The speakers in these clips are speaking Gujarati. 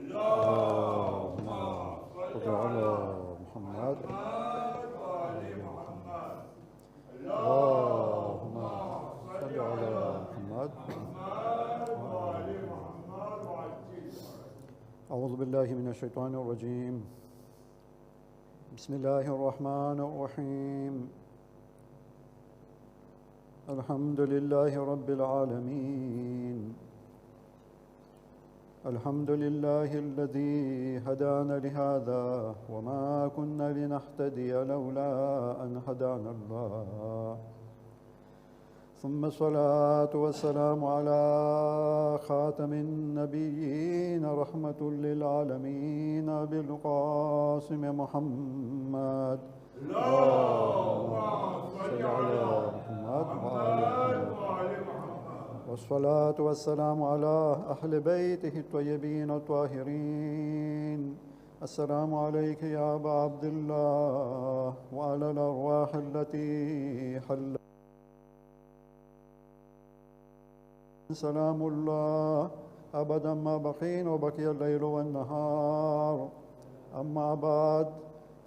اللهم صل على محمد وآل محمد. اللهم صل على محمد وآل محمد. أعوذ بالله من الشيطان الرجيم. بسم الله الرحمن الرحيم. الحمد لله رب العالمين. الحمد لله الذي هدانا لهذا وما كنا لنهتدي لولا أن هدانا الله. ثم الصلاة والسلام على خاتم النبيين رحمة للعالمين أبي القاسم محمد. اللهم صل على محمد وآل محمد. والصلاة والسلام على أهل بيته الطيبين الطاهرين. السلام عليك يا أبا عبد الله وعلى الأرواح التي حلت. سلام الله أبدا ما بقين وبقي الليل والنهار. أما بعد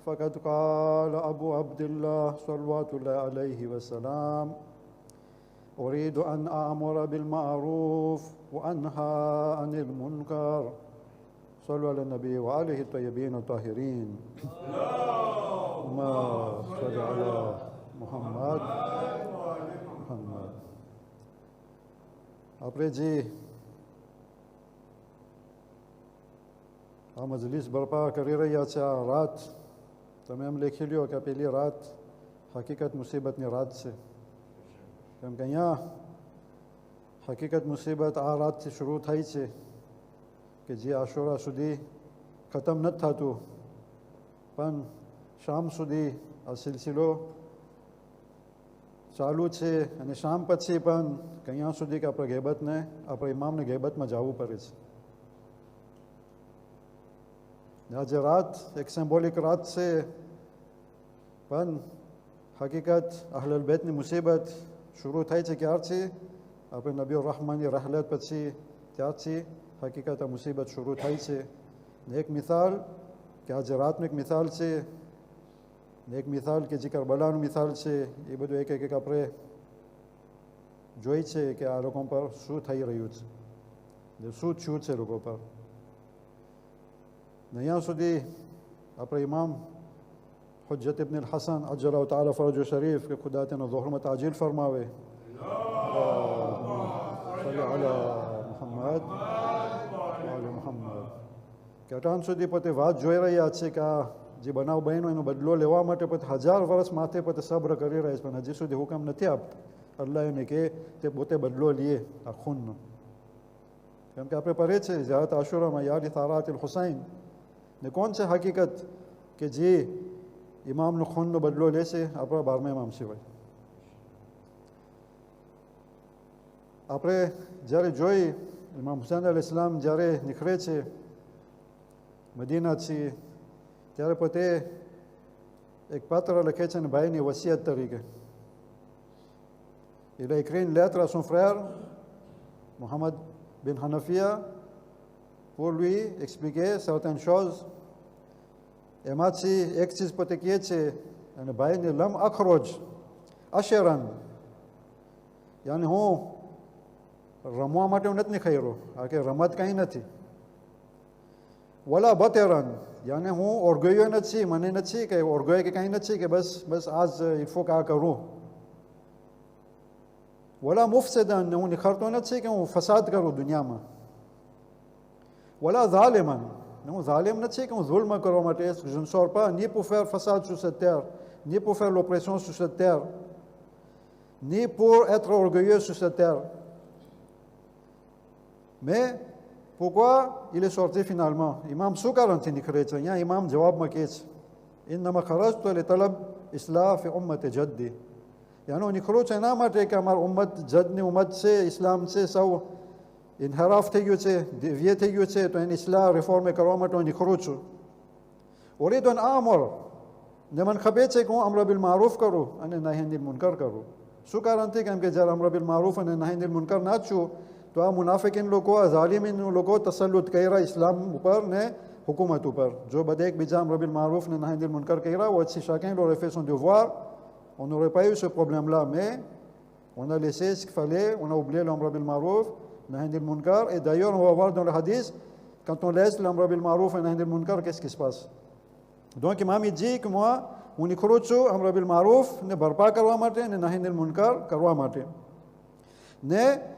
فقد قال أبو عبد الله صلوات الله عليه وسلم: أريد أن أأمر بالمعروف وأنهى عن المنكر. صلوا على النبي وآله الطيبين الطاهرين. اللهم صل على محمد. આપણે જે આ મજલિસ બરપા કરી રહ્યા છે, આ રાત તમે એમ લખી લ્યો કે પેલી રાત હકીકત મુસીબતની રાત છે, કેમ કે અહીંયા હકીકત મુસીબત આ રાતથી શરૂ થઈ છે કે જે આશુરા સુધી ખતમ નથી થતું, પણ શામ સુધી આ સિલસિલો ચાલુ છે. અને શામ પછી પણ અહીંયા સુધી કે આપણે ગેબતને, આપણે ઇમામને ગેબતમાં જવું પડે છે. આજે રાત એક સિમ્બોલિક રાત છે, પણ હકીકત અહલુલ બેતની મુસીબત શરૂ થઈ છે ક્યારથી? આપણે નબી રહમાની રહેલત પછી ત્યારથી હકીકત આ મુસીબત શરૂ થઈ છે. ને એક મિસાલ કે આજે રાતનું એક મિસાલ છે, ને એક મિસાલ કે જે કરબલાનું મિસાલ છે, એ બધું એક એક આપણે જોઈ છે કે આ લોકો પર શું થઈ રહ્યું છે, શું થયું છે લોકો પર. ને અહીંયા સુધી આપણે ઇમામ હુજ્જત ઇબ્ન અલ-હસન અજ્જલહુ તઆલા ફરજો શરીફ કે ખુદા તેનો ઝોહરમાં તાજીલ ફરમાવે, મુહમ્મદ કે અટાણ સુધી પોતે વાત જોઈ રહ્યા છે કે આ જે બનાવ બન્યો એનો બદલો લેવા માટે પોતે 1000 વર્ષ માથે પોતે સબ્ર કરી રહ્યા છે, પણ હજી સુધી હુકમ નથી આપતો અલ્લાહ એને કે તે પોતે બદલો લે આ ખૂનનો. કેમ કે આપણે પઢે છે ઝિયારત આશુરામાં યાદ તારાતિલ હુસૈન, ને કોણ છે હકીકત કે જે ઇમામનો ખૂનનો બદલો લેશે? આપણા 12મા ઇમામ સિવાય. આપણે જ્યારે જોઈ ઇમામ હુસૈન અલૈહિસ સલામ જ્યારે નીકળે છે મદીનાથી, ત્યારે પોતે એક પત્ર લખે છે ને ભાઈની વસિયત તરીકે. Il a écrit une lettre à son frère Mohammed bin Hanafiya pour lui expliquer certaines choses. એમાંથી એક ચીજ પોતે કહે છે અને ભાઈને લમ અખરોજ અશેરન, યાની હું રમવા માટે હું નથી નીકળ્યો, આ કે રમત કંઈ નથી. વલા બતેરન, યાને હું ઓરગોયો નથી, મને નથી કે ઓરગોય કે કંઈ નથી કે બસ આજ ઇફોક આ કરું. વલા મુફસદન, હું નિખરતો નથી કે હું ફસાદ કરું દુનિયામાં. વલા ઝાલિમન, હું ઝાલિમ નથી કે હું zulm કરવા માટે. Je ne sors pas ni pour faire façade sur cette terre, ni pour faire l'oppression sur cette terre, ni pour être orgueilleux sur cette terre. Mais pourquoi il est sorti finalement? Imam શું કારણથી નીકળે છે? અહીંયા ઇમામ જવાબમાં કહે છે, ઇન્નમા ખરજતુ લિતલબ ઇસ્લાહ ફી ઉમ્મતિ જદ્દી. યાનો નીકળું છે એના માટે કે અમારી ઉમ્મત જદની ઉમ્મત છે, ઇસ્લામ છે, સૌ ઇન્હરાફ થઈ ગયું છે, દેવીય થઈ ગયું છે, તો એની ઇસ્લાહ રિફોર્મ કરવા માટે હું નીકળું છું. ઉરીદુ અન આમર, ને મને ખબર છે કે હું અમ્ર બિલ મારૂફ કરું અને નહી અનિલ મુનકર કરું. શું કારણથી? કેમ કે જ્યારે અમ્ર બિલ મારૂફ અને નહી અનિલ મુનકર ના છું તો આ મુનાફિકીન લોકો, આ ઝાલિમીન લોકો તસલ્લુત કર્યા ઇસ્લામ ઉપર ને હુકુમત ઉપર. જો બધા એકબીજા amr bil ma'ruf et nahy anil munkar કર્યા હોય, si chacun aurait fait son devoir, on n'aurait pas eu ce problème-là. Mais on a laissé ce qu'il fallait, on a oublié l'amr bil ma'ruf, nahy anil munkar. Et d'ailleurs, on va voir dans le hadith, quand on laisse l'amr bil ma'ruf et nahy anil munkar, qu'est-ce qui se passe? Donc, Imam il dit que moi, હું નીકળું છું amr bil ma'ruf ને ભરપા કરવા માટે અને nahy anil munkar કરવા માટે. ને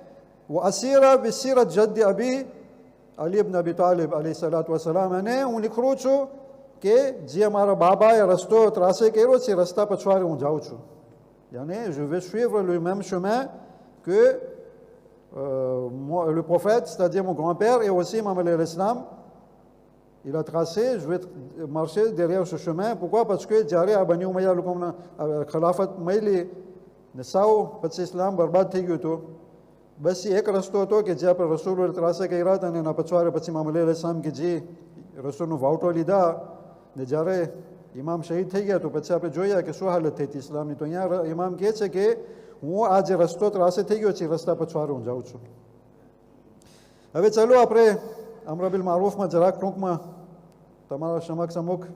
وأسير بسيرة جد أبي علي بن أبي طالب عليه الصلاة والسلام. અને હું નીકળું છું કે જે અમારા બાબાએ રસ્તો ત્રાસે કર્યો છે, રસ્તા પછવાડે હું જાઉં છું. યાને je vais suivre le même chemin que le prophète, c'est-à-dire mon grand-père, et aussi Imam alayhi salam, il a tracé. Je vais marcher derrière ce chemin. Pourquoi? Parce que જ્યારે આ બની ઉમૈયા લોકોના ખલાફત મળી ને સાવ પછી ઇસ્લામ બરબાદ થઈ ગયું હતું. બસ એક રસ્તો હતો કે જે આપણે રસૂલ ત્રાસે કર્યા હતા અને એના પછવાડે પછી ઇમામ અલી અલૈહિસ્સલામ કે જે રસૂલનું વાવટો લીધા ને જ્યારે ઇમામ શહીદ થઈ ગયા તો પછી આપણે જોયા કે શું હાલત થઈ હતી ઇસ્લામની. તો અહીંયા ઇમામ કહે છે કે હું આ જે રસ્તો ત્રાસે થઈ ગયો છે એ રસ્તા પછવાડે હું જાઉં છું. હવે ચાલો આપણે amr bil ma'rufમાં જરાક ટૂંકમાં તમારા સમક્ષ અમુક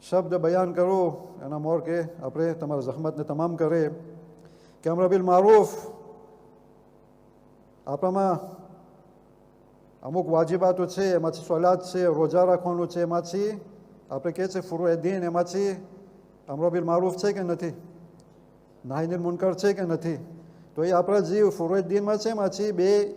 શબ્દ બયાન કરું એના મોર કે આપણે તમારા જહમતને તમામ કરે કે amr bil ma'ruf આપણામાં અમુક વાજિબાતો છે, એમાંથી સોલાત છે, રોજા રાખવાનું છે, એમાંથી આપણે કહે છે ફુરુએદ્દીન, એમાંથી amr bil ma'ruf છે કે નથી, nahy anil munkar છે કે નથી. તો એ આપણા જે ફુરુએદ્દીનમાં છે એમાંથી બે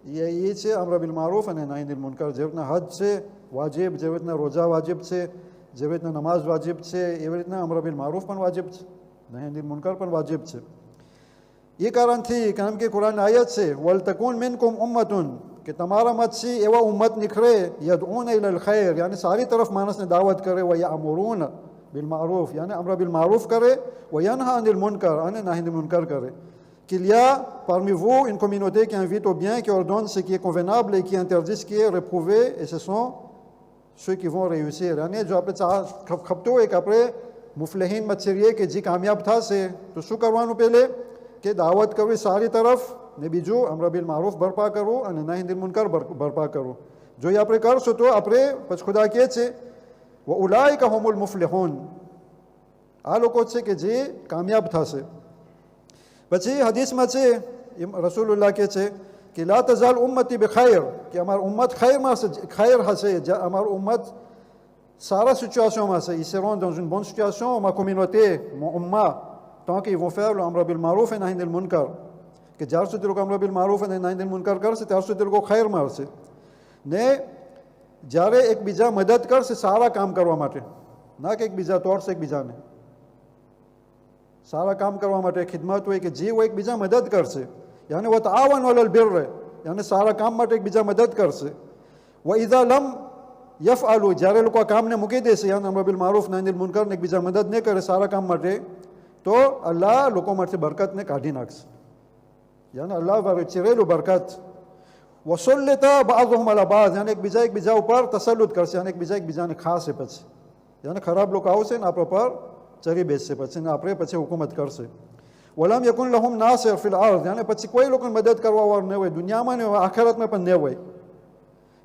એ છે amr bil ma'ruf અને nahy anil munkar. જેવી રીતના હજ છે વાજિબ, જેવી રીતના રોજા વાજિબ છે, જેવી રીતના નમાઝ વાજિબ છે, એવી રીતના amr bil ma'ruf પણ વાજિબ છે, nahy anil munkar પણ વાજિબ છે. એ કારણથી કારણ કે કુરાન આયત છે વલ તકુન મિનકુમ ઉમ્મતુન કે તમારામાંથી એવા ઉમ્મત નીકળે યદઉન ઇલલ ખૈર, યાની સારી તરફ માણસને દાવત કરે, વ યઅમુરૂન બિલ મારૂફ, યાની amr bil ma'ruf કરે, વ યનહા અનિલ મુનકર અને nahy anil munkar કરે. Qu'il y a parmi vous une communauté qui invite au bien, qui ordonne ce qui est convenable et qui interdit ce qui est réprouvé, et ce sont ceux qui vont réussir. યાની જો આપણે ખપતું હોય કે આપણે મુફલિહીનમાં છીએ કે જે કામયાબ થશે તો શું કરવાનું? પહેલે કે દાવત કરવી સારી તરફ ને બીજું amr bil ma'ruf બરપા કરવું અને nahy anil munkar બરપા કરવું. જો એ આપણે કરશું તો આપણે પછી ખુદા કહે છે વ ઉલાઇકા હુમુલ મુફલિહૂન, આ લોકો છે કે જે કામયાબ થશે. પછી હદીસમાં છે રસૂલુલ્લાહ કહે છે કે લા તઝાલ ઉમ્મતી બિખૈર, કે અમારી ઉમ્મત ખૈર હશે, અમારી ઉમ્મત સારા સિચ્યુએશનમાં હશે. Ils seront dans une bonne situation, ma communauté, mon ummah, tant qu'ils vont faire le amr bil ma'ruf et nahy anil munkar. કે જ્યાર સુધી લોકો amr bil ma'ruf અને nahy anil munkar કરશે ત્યાર સુધી લોકો ખૈરમાં હશે. ને જ્યારે એકબીજા મદદ કરશે સારા કામ કરવા માટે, ના કે એકબીજા તોડશે એકબીજાને, સારા કામ કરવા માટે ખિદમત હોય કે જે હોય એકબીજા મદદ કરશે. યાની વ તઆવનુ અલલ બિર્ર, યાની સારા કામ માટે એકબીજા મદદ કરશે. વ ઇઝા લમ યફઆલુ, જ્યારે લોકો આ કામને મૂકી દેશે, યાની amr bil ma'ruf nahy anil munkar ને એકબીજા મદદ નહીં કરે સારા કામ માટે, તો અલ્લાહ લોકોમાંથી બરકતને કાઢી નાખશે. યાની અલ્લાહ ચીરેલું બરકત. વસલ્લતા બાઝુહુમ અલા બાઝ, યાની એકબીજા ઉપર તસલ્લુત કરશે, યાની એકબીજાને ખાશે. પછી યાની ખરાબ લોકો આવશે ને આપણા પર ચરી બેસશે પછી ને આપણે પછી હુકુમત કરશે. વલમ યકુન લહુમ નાસિર ફિલ અર્દ, યાની પછી કોઈ લોકોને મદદ કરવા વાળું ન હોય, દુનિયામાં ને આખિરતમાં પણ ન હોય.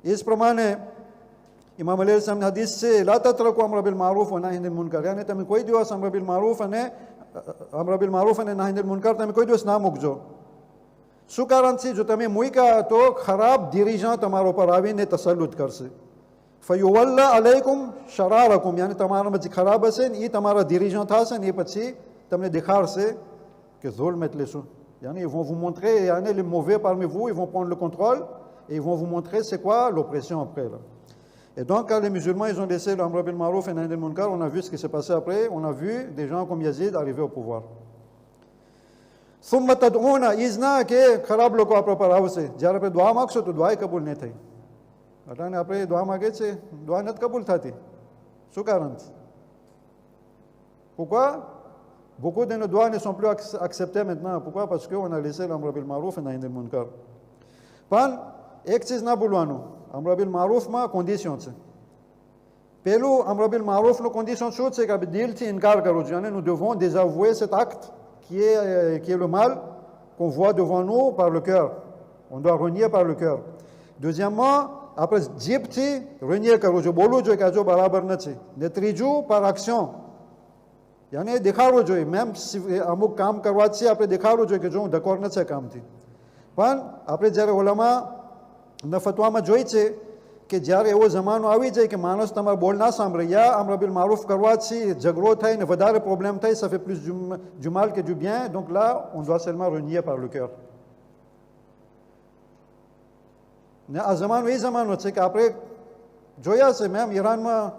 એ જ પ્રમાણે ઇમામ અલી અલૈહિસ્સલામની હદીસ છે લા તત્રકુ amr bil ma'ruf wa nahy anil munkar, યાની તમે કોઈ દિવસ amr bil ma'ruf અને nahy anil munkar તમે કોઈ દિવસ ના મૂકજો. શું કારણથી? જો તમે મૂક્યા તો ખરાબ ડિરિજન તમારા ઉપર આવીને તસલ્લુત કરશે. ફયુવલ્લા અલૈકુમ શરારકુમ, યાની તમારામાં જે ખરાબ હશે ને એ તમારા ડિરિજન થશે ને એ પછી તમને દેખાડશે કે ઝુલ્મ એટલે શું. યાની ils vont vous montrer, યાની les mauvais parmi vous, ils vont prendre le contrôle et ils vont vous montrer c'est quoi l'oppression après là. Et donc quand les musulmans ils ont laissé l'amr bil ma'ruf et nahy anil munkar, on a vu ce qui s'est passé après, on a vu des gens comme Yazid arriver au pouvoir. ثم تدعون, ઇઝના કે ખરાબ લોકો આપણા પર આવશે, જ્યારે આપણે દુઆ માગશો તો દુઆ કબૂલ નહીં થઈ. એટલે આપણે દુઆ માગે છે, દુઆ નથી કબૂલ થતી. શું કારણ? Pourquoi? Beaucoup de nos doigts ne sont plus acceptés maintenant. Pourquoi? Parce qu'on a laissé l'amr bil ma'ruf et nahy anil munkar. પણ એક ચીજ ના ભૂલવાનું, amr bil ma'rufમાં કન્ડિશન છે. પહેલું amr bil ma'rufનું કન્ડિશન શું છે કે આપણે દિલથી ઇનકાર કરવો જોઈએ, અને nous devons désavouer cet acte qui est le mal, qu'on voit devant nous par le cœur. On doit renier par le cœur. Deuxièmement, આપણે જીભથી રનિયર કરવું જોઈએ, બોલવું જોઈએ કે આ જો બરાબર નથી. ને ત્રીજું, par action. યાને દેખાડવું જોઈએ. મેમ અમુક કામ કરવાથી આપણે દેખાડવું જોઈએ કે જો હું ધકોર નથી આ કામથી. પણ આપણે જ્યારે ઓલામાં ફતવામાં જોઈ છે કે જ્યારે એવો જમાનો આવી જાય કે માણસ તમારો બોલ ના સાંભળે, યા અમર બિલ મારૂફ કરવાથી ઝઘડો થાય ને વધારે પ્રોબ્લેમ થાય, ça fait plus du mal que du bien. Donc là, on doit seulement renier par le cœur. ને આ જમાનો એ જમાનો છે કે આપણે જોયા છે મેમ ઈરાનમાં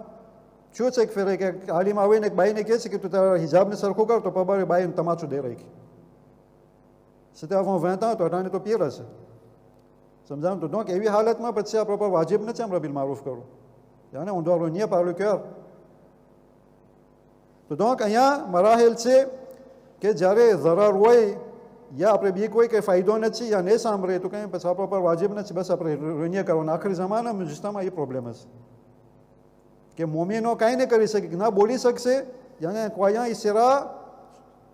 શું છે કે ફેરે કે આલીમ આવીને એક બાઈને કહે છે કે તું તારા હિજાબને સરખું કર તો પબારે બાઈને તમાચું દે રાખી. C'était avant 20 ans, તો અટાણે તો પીર હશે. સમજાણું તો donc એવી હાલતમાં પછી આપણા પર વાજિબ નથી અમર બિલ મારૂફ કરવું. યાને on doit renier par le cœur. તો donc અહીંયા મરાહેલ છે કે જ્યારે ઝરર હોય યા આપણે બીક હોય કે ફાયદો નથી યા નહીં સાંભળે તો કંઈ પછી આપણા પર વાજિબ નથી, બસ આપણે રનિયર કરવાનું. આખરી જમાનામાં મુજિસ્તામાં એ પ્રોબ્લેમ હશે કે મોમીનો કાંઈ નહીં કરી શકે, ના બોલી શકશે. યાને croyant il sera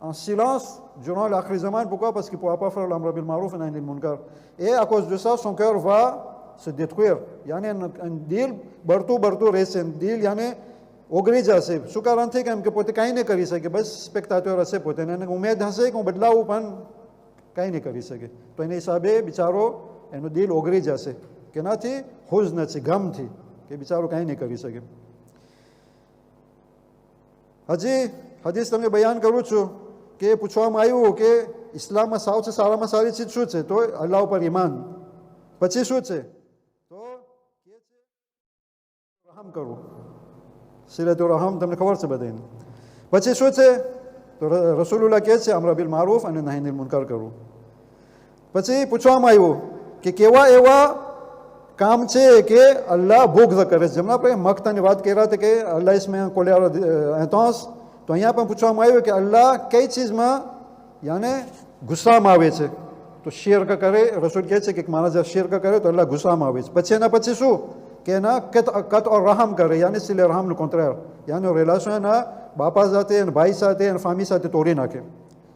en silence durant l'akhir zaman. Pourquoi? Parce qu'il ne pourra pas faire l'amr bil ma'ruf et nahy anil munkar. Et à cause de ça, son cœur va se détruire. યાને દિલ બળતું રહેશે, દિલ યાને ઓગળી જશે. શું કારણથી? કેમ કે પોતે કાંઈ નહીં કરી શકે, બસ સ્પેક્ટાટર હશે પોતે, એને ઉમેદ હશે કે હું બદલાવું પણ કાંઈ નહીં કરી શકે. તો એના હિસાબે બિચારો એનું દિલ ઓગળી જશે. કેનાથી? હુઝનથી, ગમથી, કે બિચારો કાંઈ નહીં કરી શકે. હજી હદીસ તમને બયાન કરું છું કે પૂછવામાં આવ્યું કે ઇસ્લામમાં સૌથી સારામાં સારી ચીજ શું છે? તો અલ્લાહ ઉપર ઈમાન. પછી શું છે? તો કે છે રહમ કરવું, સિલતુર રહમ, તમને ખબર છે બધાને. પછી શું છે? તો રસૂલુલ્લાહ કહે છે અમર બિલ મારૂફ અને નાહી અનિલ મુનકર કરવું. પછી પૂછવામાં આવ્યું કે કેવા એવા કામ છે કે અલ્લાહ ભુગ્ધ કરે છે. જેમણે આપણે મક્તાની વાત કર્યા હતા કે અલ્લાહ ઇસમે કોલ્યારો એતોસ, તો અહીંયા પણ પૂછવામાં આવ્યું કે અલ્લાહ કઈ ચીજમાં યાને ગુસ્સામાં આવે છે? તો શિર્ક કરે. રસૂલ કહે છે કે માણસ જ્યારે શિર્ક કરે તો અલ્લાહ ગુસ્સામાં આવે છે. પછી એના પછી શું કે એના કત ઓર રહમ કરે, યાની સિલે રહમનું કોન્ટ્રાર, યાની રિલેશન એના બાપા સાથે અને ભાઈ સાથે અને ફામી સાથે તોડી નાખે.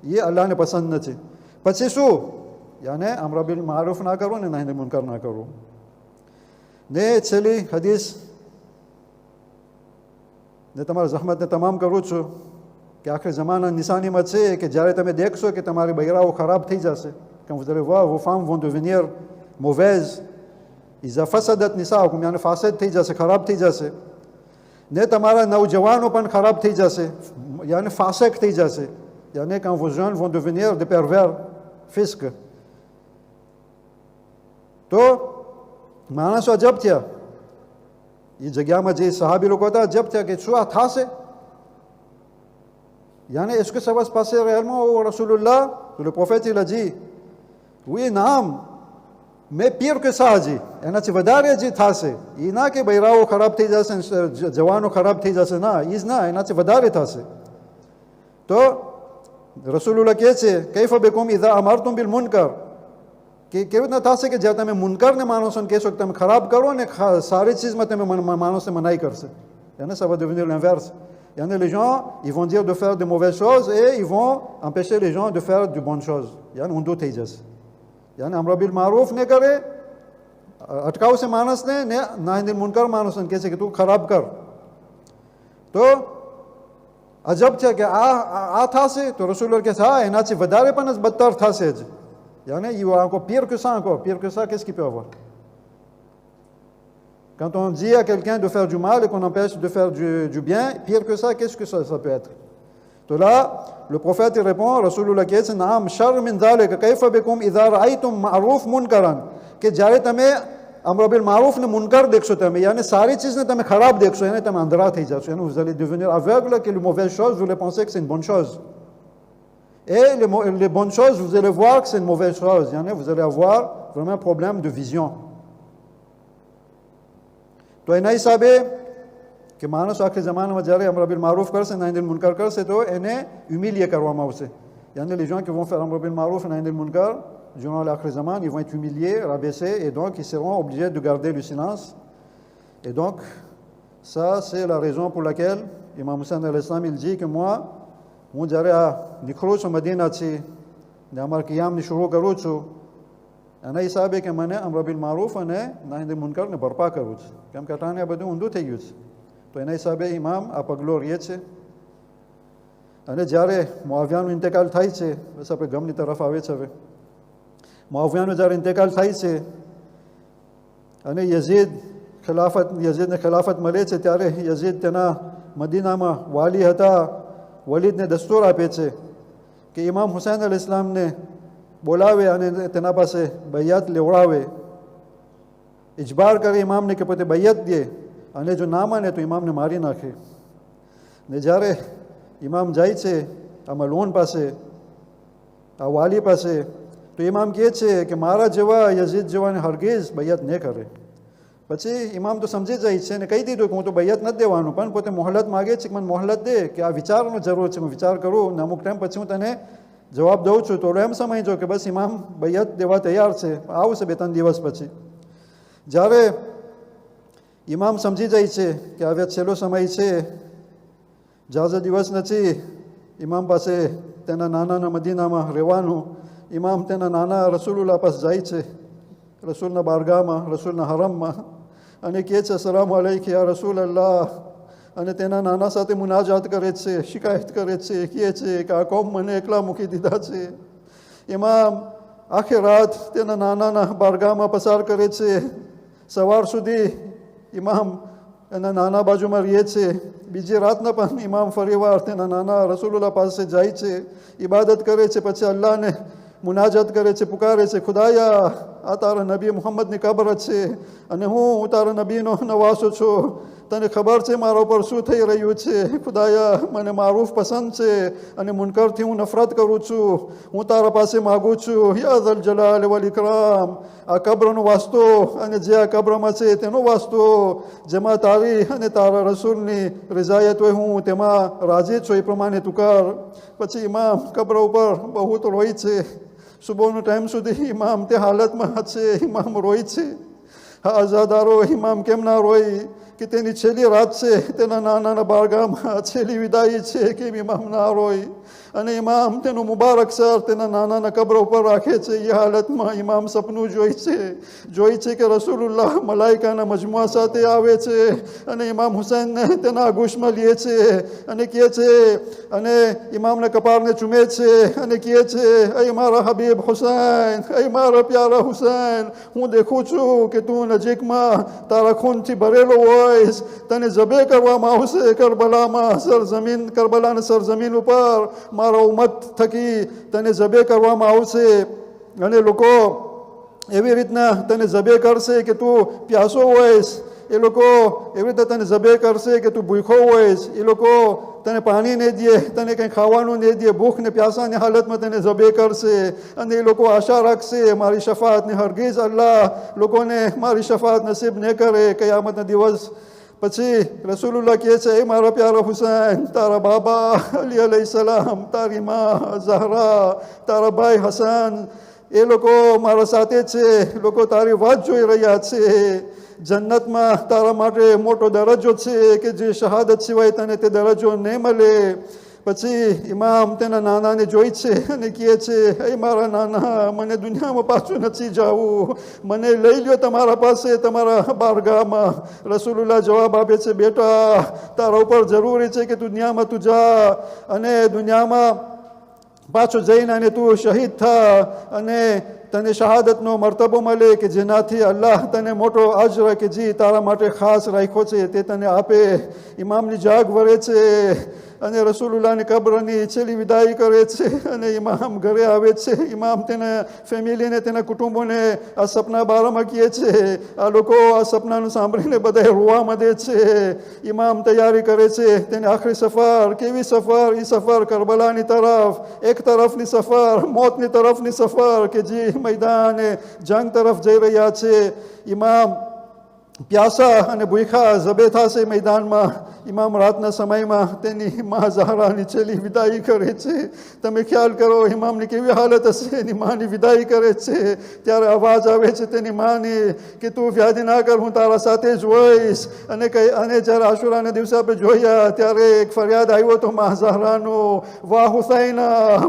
એ અલ્લાહને પસંદ નથી. પછી શું? યાને અમર બિલ મારૂફ ના કરવું ને નાહી અનિલ મુનકર ના કરવું. ને છેલ્લી હદીસ ને તમારા જહમતને તમામ કરું છું કે આખરી જમાના નિશાનીમાં છે કે જ્યારે તમે દેખશો કે તમારી બૈરાઓ ખરાબ થઈ જશે, quand vous allez voir vos femmes vont devenir mauvaises, إذا فسدت نساؤكم, યાને ફાસદ થઈ જશે, ખરાબ થઈ જશે. ને તમારા નવજવાનો પણ ખરાબ થઈ જશે, યાને ફાસક થઈ જશે. યાને quand vos jeunes vont devenir des pervers fisques. તો માણસો અજબ થયા. એ જગ્યામાં જે સહાબી લોકો હતા અજબ થયા કે શું આ થશે? યાને est-ce que ça va se passer réellement au Rasulullah? Le prophète il a dit oui naam, mais pire que ça હજી, એનાથી વધારે હજી થશે. એ ના કે બૈરાઓ ખરાબ થઈ જશે, જવાનો ખરાબ થઈ જશે, ના, એ જ ના, એનાથી વધારે થશે. તો રસૂલુલ્લાહ કહે છે કૈફ બિકુમ ઇઝા અમરતુમ બિલ મુનકર, કે કેવી રીતના થશે કે જ્યારે તમે મુનકરને માણસોને કહેશો કે તમે ખરાબ કરો ને સારી ચીજમાં તમે માણસને મનાઈ કરશે. યાને ça va devenir l'inverse. યાને les gens ils vont dire de faire de mauvaises choses et ils vont empêcher les gens de faire de bonnes choses. યાને ઊંધું થઈ જશે. યાને અમર બિલ મારૂફ ને કરે, અટકાવશે માણસને, ને નાહી અનિલ મુનકર માણસને કહે છે કે તું ખરાબ કર. તો અજબ છે કે આ થશે. તો રસૂલુલ્લાહ કહે છે હા, એનાથી વધારે પણ બદતર થશે જ. યાને il y aura encore pire que ça, encore pire que ça. Qu'est-ce qu'il peut avoir? Quand on dit à quelqu'un de faire du mal et qu'on empêche de faire du bien, pire que ça, qu'est-ce que ça peut être? Donc là, le prophète il répond, Rasulullah qui dit naam shar min dhalika kayfa bikum idha ra'aytum ma'ruf munkaran, કે જ્યારે તમે અમર બિલ મારૂફ ને મુનકર દેખશો, તમે યાને સારી ચીજને તમે ખરાબ દેખશો, એને તમે અંધરા થઈ જશો. એને vous allez devenir aveugle, que les mauvaises choses vous allez penser que c'est une bonne chose, et les bonnes choses vous allez voir que c'est une mauvaise chose. યાને vous allez avoir vraiment un problème de vision. તો એના હિસાબે કે માણસ આખરી જમાનામાં જ્યારે અમર બિલ મારૂફ કરશે, નાહી અનિલ મુનકર કરશે, તો એને humilier કરવામાં આવશે. યાને les gens qui vont faire અમર bill મારૂફ et nahy anil munkar durant l'akhir zaman, ils vont être humiliés, rabaissés, et donc ils seront obligés de garder le silence. Et donc ça c'est la raison pour laquelle Imam Hussein al-Islam il dit que moi જ્યારે આ નીકળું છું મદીનાથી ને અમારા કિયામની શરૂ કરું છું એના હિસાબે કે મને અમ્ર બિલ મારૂફ અને નાહિ મુનકરને ભરપા કરવું છે, કેમ કે અટાણે આ બધું ઊંધું થઈ ગયું છે. તો એના હિસાબે ઇમામ આ પગલો રહે છે. અને જ્યારે મુઆવિયાનો ઇન્તકાલ થાય છે, બસ આપણે ગમની તરફ આવે છે. હવે મુઆવિયાનો જ્યારે ઇન્તકાલ થાય છે અને યઝીદને ખિલાફત મળે છે, ત્યારે યઝીદ તેના મદીનામાં વાલી હતા વલીદને દસ્તુર આપે છે કે ઇમામ હુસૈન અલ ઇસ્લામને બોલાવે અને તેના પાસે બૈયત લેવડાવે, ઇજબાર કરે ઇમામને કે પોતે બૈયત દે, અને જો ના માને તો ઇમામને મારી નાખે. ને જ્યારે ઇમામ જાય છે આ મલૂન પાસે, આ વાલી પાસે, તો ઇમામ કહે છે કે મારા જેવા યઝીદ જેવાને હરગીઝ બૈયત ન કરે. પછી ઇમામ તો સમજી જાય છે અને કહી દીધું કે હું તો બૈયત નથી દેવાનું, પણ પોતે મોહલત માગે છે કે મને મોહલત દે, કે આ વિચારનો જરૂર છે, હું વિચાર કરું ને અમુક ટાઈમ પછી હું તને જવાબ દઉં છું. તો એમ સમજો કે બસ ઇમામ બૈયત દેવા તૈયાર છે, આવશે 2-3 દિવસ પછી. જ્યારે ઇમામ સમજી જાય છે કે હવે છેલ્લો સમય છે, જાજો દિવસ નથી ઇમામ પાસે તેના નાનાના મદીનામાં રહેવાનું, ઇમામ તેના નાના રસૂલુલ્લાહ પાસે જાય છે, રસૂલના બારગાહમાં, રસૂલના હરમમાં, અને કહે છે સલામ અલૈક યા રસૂલ અલ્લાહ, અને તેના નાના સાથે મુનાજાત કરે છે, શિકાયત કરે છે, કહે છે કે આ કોમ મને એકલા મૂકી દીધા છે. ઇમામ આખી રાત તેના નાનાના બારગાહમાં પસાર કરે છે, સવાર સુધી ઇમામ એના નાના બાજુમાં રહે છે. બીજી રાતના પણ ઇમામ ફરીવાર તેના નાના રસૂલુલ્લાહ પાસે જાય છે, ઇબાદત કરે છે, પછી અલ્લાહને મુનાજાત કરે છે, પુકારે છે, ખુદાયા આ તારા નબી મુહમ્મદની કબર છે અને હું તારા નબીનો નવાસો છું, તને ખબર છે મારા ઉપર શું થઈ રહ્યું છે. ખુદાયા મને મારૂફ પસંદ છે અને મુનકરથી હું નફરત કરું છું, હું તારા પાસે માગું છું, યા ઝલ જલાલ વલ ઇકરામ, આ કબ્રનો વાસ્તો અને જે આ કબ્રમાં છે તેનો વાસ્તો, જેમાં તારી અને તારા રસૂલની રજાયત હોય, હું તેમાં રાજી છું, એ પ્રમાણે તું કર. પછી ઇમામ કબ્ર ઉપર બહુ તો રોય છે. સુબહનો ટાઈમ સુધી ઇમામ તે હાલતમાં છે, ઇમામ રોય છે. હા અઝાદારો, ઇમામ કેમ ના રોય કે તેની છેલ્લી રાત છે, તેના નાના બારગાહમાં છેલ્લી વિદાય છે, કેમ ઇમામ ના રોય. અને ઇમામ તેનું મુબારક સર તેના નાનાના કબ્ર ઉપર રાખે છે. એ હાલતમાં ઇમામ સપનું જોઈ છે કે રસૂલુલ્લાહ મલાઈકાના મજમુઆ સાથે આવે છે અને ઇમામ હુસૈનને તેના આગોશમાં લે છે અને કહે છે, અને ઇમામના કપાળને ચૂમે છે અને કહે છે, અય મારા હબીબ હુસૈન, અય મારા પ્યારા હુસૈન, હું દેખું છું કે તું નજીકમાં તારા ખૂનથી ભરેલો હોઈશ, તને જબે કરવામાં આવશે કરબલામાં, કરબલાના સરજમીન ઉપર મારા ઉમ્મત થકી તને જબે કરવામાં આવશે. અને લોકો એવી રીતના તને જબે કરશે કે તું પ્યાસો હોઈશ, એ લોકો એવી રીતે તને જબે કરશે કે તું ભૂખો હોઈશ, એ લોકો તને પાણી નહીં દે, તને કંઈ ખાવાનું નહીં દે, ભૂખ ને પ્યાસાની હાલતમાં તને જબે કરશે. અને એ લોકો આશા રાખશે મારી શફાતને, હરગીઝ અલ્લાહ લોકોને મારી શફાત નસીબ ન કરે કયામતના દિવસ. પછી રસૂલુલ્લાહ કહે છે, એ મારા પ્યારા હુસૈન, તારા બાબા અલી અલૈહિ સલામ, તારી માં ઝહરા, તારા ભાઈ હસન, એ લોકો મારા સાથે છે, લોકો તારી વાત જોઈ રહ્યા છે. જન્નતમાં તારા માટે મોટો દરજ્જો છે કે જે શહાદત સિવાય તને તે દરજ્જો નહીં મળે. પછી ઇમામ તેના નાનાને જોઈ છે અને કહે છે, એ મારા નાના, મને દુનિયામાં પાછું નથી જવું, મને લઈ લ્યો તમારા પાસે, તમારા બારગાહમાં. રસૂલુલ્લાહ જવાબ આપે છે, બેટા તારા ઉપર જરૂરી છે કે દુનિયામાં તું જા અને દુનિયામાં પાછું જઈને અને તું શહીદ થા અને તને શહાદતનો મર્તબો મળે કે જેનાથી અલ્લાહ તને મોટો અજર કે જે તારા માટે ખાસ રાખ્યો છે તે તને આપે. ઇમામની જાગ વરે છે અને રસૂલુલ્લાહની કબ્રની છેલ્લી વિદાય કરે છે અને ઇમામ ઘરે આવે છે. ઇમામ તેના ફેમિલીને, તેના કુટુંબોને આ સપના બારામાં કહે છે. આ લોકો આ સપનાનું સાંભળીને બધા રોવા માંડે છે. ઇમામ તૈયારી કરે છે તેની આખરી સફર. કેવી સફર? એ સફર કરબલાની તરફ, એક તરફની સફર, મોતની તરફની સફર કે જે મેદાન જંગ તરફ જઈ રહ્યા છે. ઇમામ પ્યાસા અને ભૂખા જબે થશે મેદાનમાં ઇમામ રાતના સમયમાં તેની મા ઝહરા નીચેલી વિદાય કરે છે. તમે ખ્યાલ કરો ઇમામની કેવી હાલત હશે, એની માની વિદાય કરે છે ત્યારે અવાજ આવે છે તેની માની કે તું વ્યાધિ ના કર, હું તારા સાથે જ હોઈશ. અને જ્યારે આશુરાના દિવસે આપણે જોયા ત્યારે એક ફરિયાદ આવ્યો તો મા ઝહરાનો, વાહ હુસૈના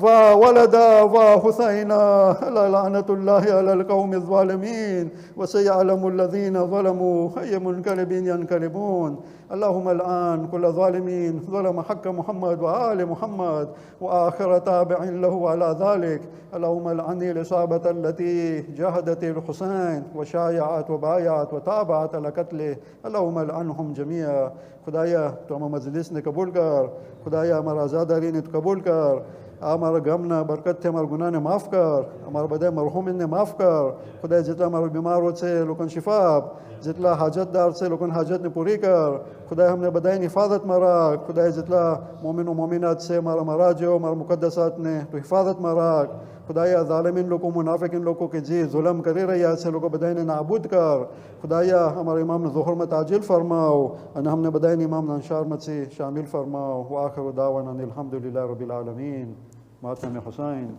વાહ વલદા વાહ હુસૈના લાનતુલ્લાહિ અલલ કૌમિ ઝાલિમીન વસયઅલમુલ الذين ظلموا أي منقلب ينقلبون. اللهم الآن كل ظالمين ظلم حق محمد وآل محمد وآخر تابع له على ذلك. اللهم العن الإصابة التي جاهدت الحسين وشايعت وبايعت وتابعت على قتله. اللهم العنهم جميعا. خدایا تو અમારા મજલિસને કબૂલ કર, ખુદાયા અમારા આઝાદારીને કબૂલ કર, આ અમારા ગામના બરકતથી અમારા ગુનાને માફ કર, અમારા બધા મરહુમીનને માફ કર. ખુદાએ જેટલા અમારા બીમારો છે એ લોકોને શિફા આપ, જેટલા હાજતદાર છે લોકોની હાજતને પૂરી કર. ખુદાએ અમને બધાની હિફાજતમાં રાખ. ખુદાએ જેટલા મોમિનો મોમિનાત છે મારા મહારાજો મારા મુકદ્દસાતને તું હિફાજતમાં રાખ. ખુદાયા ઝાલિમીન લોકો મુનાફિકીન લોકો કે જે જુલમ કરી રહ્યા છે લોકો બધાને નાબૂદ કર. ખુદાયા અમારા ઇમામને ઝોહરમાં તાજીલ ફરમાવ અને અમને બધાને ઇમામના અંશારમાં છે શામિલ ફરમાવ. આખિર દાવાના અનિલ હમ્દુલિલ્લાહિ રબ્બિલ આલમીન. માતમે હુસૈન.